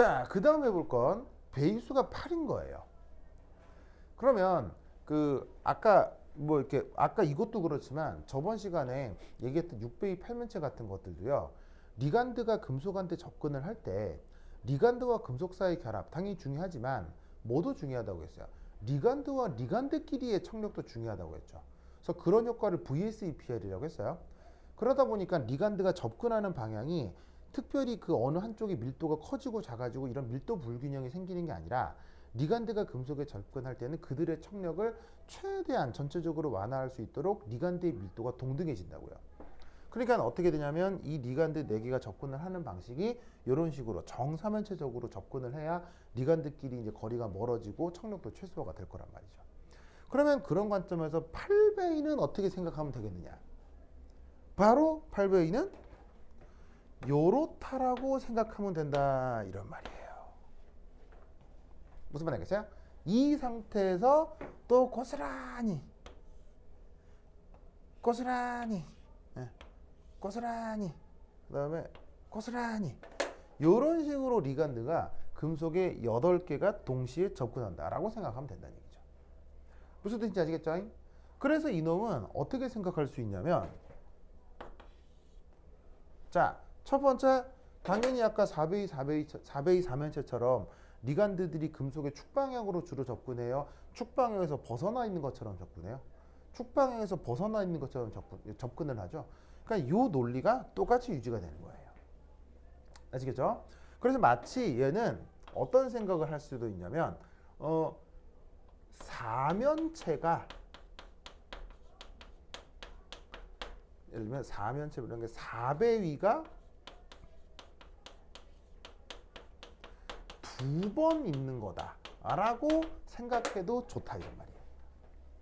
자, 그 다음에 볼 건 배수가 8인 거예요. 그러면 아까 뭐 이렇게 아까 이것도 그렇지만 저번 시간에 얘기했던 6배의 팔면체 같은 것들도요. 리간드가 금속한테 접근을 할 때 리간드와 금속 사이 결합 당연히 중요하지만 뭐도 중요하다고 했어요. 리간드와 리간드끼리의 청력도 중요하다고 했죠. 그래서 그런 효과를 VSEPR이라고 했어요. 그러다 보니까 리간드가 접근하는 방향이 특별히 그 어느 한쪽의 밀도가 커지고 작아지고 이런 밀도 불균형이 생기는 게 아니라 리간드가 금속에 접근할 때는 그들의 청력을 최대한 전체적으로 완화할 수 있도록 리간드의 밀도가 동등해진다고요. 그러니까 어떻게 되냐면 이 리간드 4개가 접근을 하는 방식이 이런 식으로 정사면체적으로 접근을 해야 리간드끼리 이제 거리가 멀어지고 청력도 최소화가 될 거란 말이죠. 그러면 그런 관점에서 8베이는 어떻게 생각하면 되겠느냐? 바로 8베이는 요렇다라고 생각하면 된다 이런 말이에요. 무슨 말 알겠어요? 이 상태에서 또 고스란히 그 다음에 고스란히 이런 식으로 리간드가 금속의 8개가 동시에 접근한다라고 생각하면 된다는 얘기죠. 무슨 뜻인지 아시겠죠? 그래서 이놈은 어떻게 생각할 수 있냐면 자, 첫 번째 당연히 아까 4베이 사면체처럼 리간드들이 금속의 축방향으로 주로 접근해요. 축방향에서 벗어나 있는 것처럼 접근해요. 축방향에서 벗어나 있는 것처럼 접근을 하죠. 그러니까 이 논리가 똑같이 유지가 되는 거예요. 아시겠죠? 그래서 마치 얘는 어떤 생각을 할 수도 있냐면 사면체가 예를 들면 사면체 이런 게 4배위가 2번 있는 거다라고 생각해도 좋다 이런 말이에요.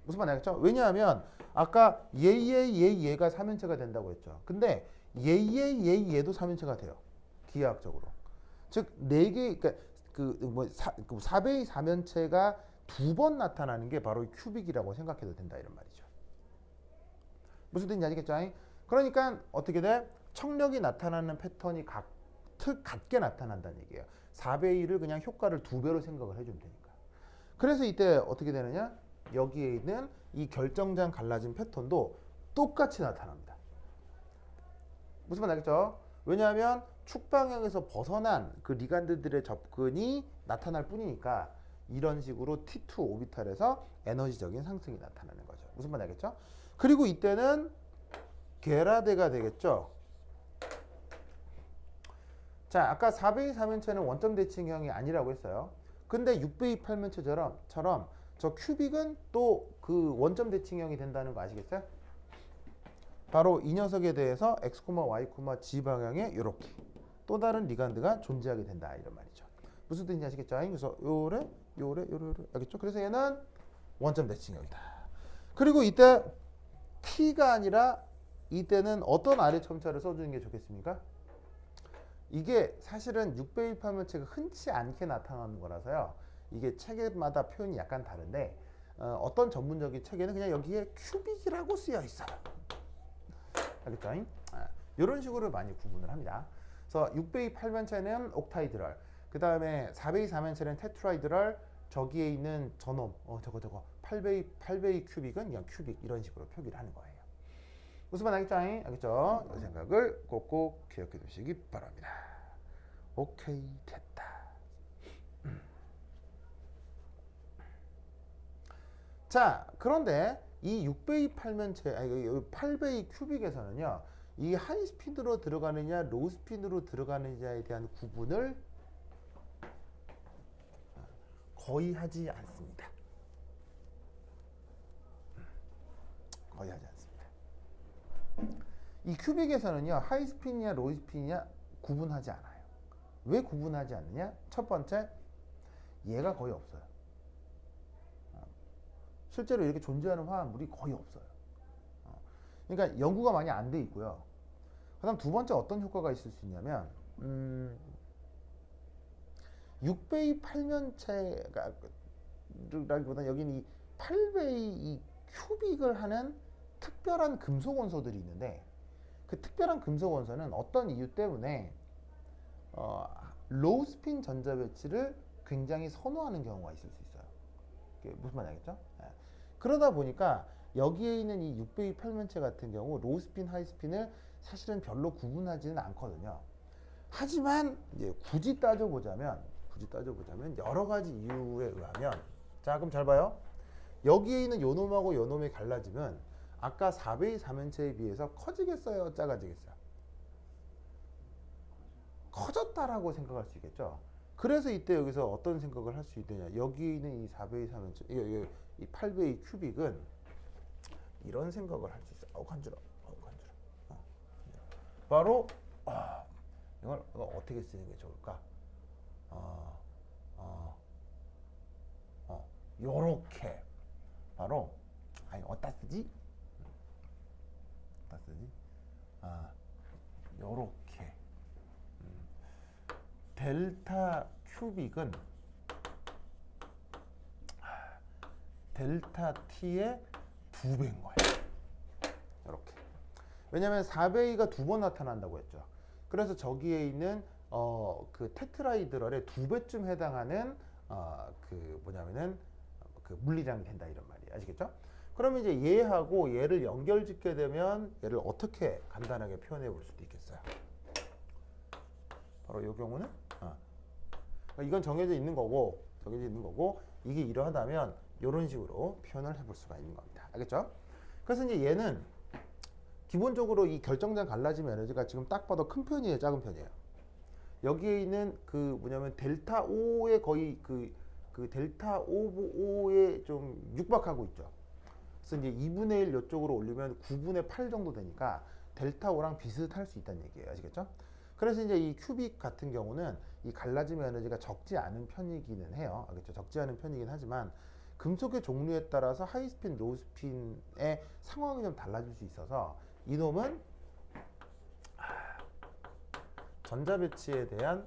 무슨 말인지 알겠죠? 왜냐하면 아까 얘가 사면체가 된다고 했죠. 근데 얘도 사면체가 돼요. 기하학적으로. 즉 4개 그러니까 그 4배의 사면체가 2번 나타나는 게 바로 큐빅이라고 생각해도 된다 이런 말이죠. 무슨 뜻인지 아시겠죠? 그러니까 어떻게 돼? 청력이 나타나는 패턴이 같게 나타난다는 얘기예요. 4배의를 그냥 효과를 2배로 생각을 해주면 되니까. 그래서 이때 어떻게 되느냐? 여기에 있는 이 결정장 갈라진 패턴도 똑같이 나타납니다. 무슨 말 알겠죠? 왜냐하면 축방향에서 벗어난 그 리간드들의 접근이 나타날 뿐이니까 이런 식으로 T2 오비탈에서 에너지적인 상승이 나타나는 거죠. 무슨 말 알겠죠? 그리고 이때는 게라데가 되겠죠. 자, 아까 4배의 사면체는 원점 대칭형이 아니라고 했어요. 근데 6배의 팔면체처럼 저 큐빅은 또 그 원점 대칭형이 된다는 거 아시겠어요? 바로 이 녀석에 대해서 x, y, g 방향에 이렇게 또 다른 리간드가 존재하게 된다 이런 말이죠. 무슨 뜻인지 아시겠죠? 그래서 요래 알겠죠? 그래서 얘는 원점 대칭형이다. 그리고 이때 t가 아니라 이때는 어떤 아래 첨자를 써주는 게 좋겠습니까? 이게 사실은 6배의 팔면체가 흔치 않게 나타나는 거라서요. 이게 책마다 표현이 약간 다른데 어떤 전문적인 책에는 그냥 여기에 큐빅이라고 쓰여 있어요. 알겠죠? 이런 식으로 많이 구분을 합니다. 그래서 6배의 팔면체는 옥타이드럴, 그 다음에 4배의 사면체는 테트라이드럴, 저기에 있는 저놈, 저거 8배의 큐빅은 그냥 큐빅 이런 식으로 표기를 하는 거예요. 무슨 말 알겠죠? 알겠죠? 이 생각을 꼭꼭 기억해 두시기 바랍니다. 오케이, 됐다. 자, 그런데 이 6배의 팔면체, 8배의 큐빅에서는요, 이 하이 스피드로 들어가느냐, 로우 스피드로 들어가느냐에 대한 구분을 거의 하지 않습니다. 거의 하지 않습니다. 이 큐빅에서는요, 하이 스피드냐, 로우 스피드냐 구분하지 않아요. 왜 구분하지 않느냐? 첫 번째, 얘가 거의 없어요. 실제로 이렇게 존재하는 화합물이 거의 없어요. 그러니까 연구가 많이 안 돼 있고요. 그 다음 두 번째 어떤 효과가 있을 수 있냐면 6배의 팔면체라기보다는 여기는 이 8배의 이 큐빅을 하는 특별한 금속 원소들이 있는데 그 특별한 금속 원소는 어떤 이유 때문에 로우 스핀 전자 배치를 굉장히 선호하는 경우가 있을 수 있어요. 이게 무슨 말인지 알겠죠? 예. 그러다 보니까 여기에 있는 이 6배기 팔면체 같은 경우 로우 스핀, 하이 스핀을 사실은 별로 구분하지는 않거든요. 하지만 이제 굳이 따져보자면 여러 가지 이유에 의하면, 자 그럼 잘 봐요. 여기에 있는 요놈하고 요놈이 갈라지면 아까 4배의 4면체에 비해서 커지겠어요, 작아지겠어요? 커졌다라고 생각할 수 있겠죠. 그래서 이때 여기서 어떤 생각을 할 수 있느냐, 여기 있는 이 4배의 4면체, 이 8배의 큐빅은 이런 생각을 할 수 있어요. 간지러. 바로 이걸 어떻게 쓰는 게 좋을까? 요렇게 바로 어디다 쓰지? 요렇게 델타 큐빅은 델타 t의 2배인 거예요. 이렇게. 왜냐하면 4배가 2번 나타난다고 했죠. 그래서 저기에 있는 그 테트라이드럴의 2배쯤 해당하는 그 물리량이 된다 이런 말이에요. 아시겠죠? 그러면 이제 얘하고 얘를 연결짓게 되면 얘를 어떻게 간단하게 표현해 볼 수도 있겠어요. 바로 이 경우는 이건 정해져 있는 거고 이게 이러하다면 이런 식으로 표현을 해볼 수가 있는 겁니다. 알겠죠? 그래서 이제 얘는 기본적으로 이 결정장 갈라짐 에너지가 지금 딱 봐도 큰 편이에요, 작은 편이에요? 여기에 있는 그 뭐냐면 델타 5에 거의 그 델타 5에 좀 육박하고 있죠. 그래서 이제 2분의 1 이쪽으로 올리면 9분의 8 정도 되니까 델타 5랑 비슷할 수 있다는 얘기예요. 아시겠죠? 그래서 이제 이 큐빅 같은 경우는 이 갈라짐 에너지가 적지 않은 편이기는 해요. 알겠죠? 적지 않은 편이긴 하지만 금속의 종류에 따라서 하이스핀, 로우스핀의 상황이 좀 달라질 수 있어서 이놈은 전자 배치에 대한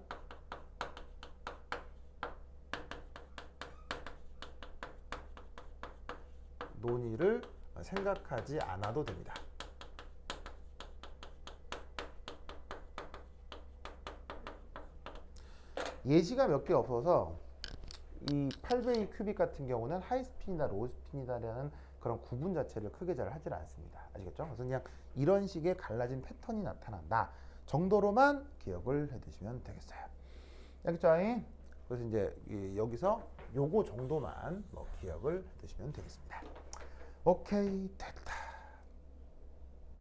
논의를 생각하지 않아도 됩니다. 예시가 몇 개 없어서 이 8배의 큐빅 같은 경우는 하이스핀이다 로우스핀이다라는 그런 구분 자체를 크게 잘 하질 않습니다. 아시겠죠? 그래서 그냥 이런 식의 갈라진 패턴이 나타난다 정도로만 기억을 해두시면 되겠어요. 알겠죠? 그래서 이제 여기서 요거 정도만 기억을 해두시면 되겠습니다. 오케이, 됐다.